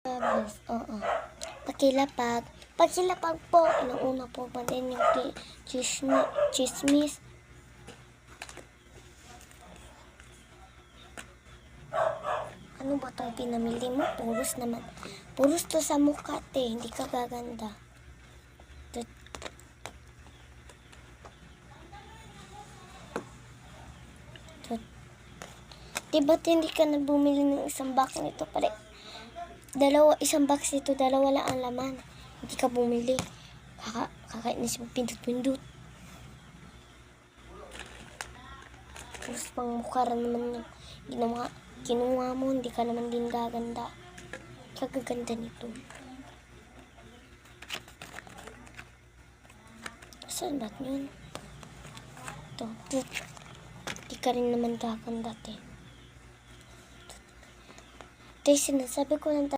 Yes, oo. Pakilapag. Pakilapag po. Inuuna po pa din yung chismis. Ano ba itong pinamili mo? Puros naman. Puros to sa mukha, te. Hindi ka gaganda. Diba't hindi ka na bumili ng isang box nito pare? Isang box nito, dalawa lang ang laman. Hindi ka bumili. Kakainis mo pindot-pindot. Puros pang mukha rin naman yung kinuha mo. Hindi ka naman din gaganda. Kagaganda nito. Saan ba't yun? Ito. Hindi ka rin naman gaganda, te. Ito yung sinasabi ko lang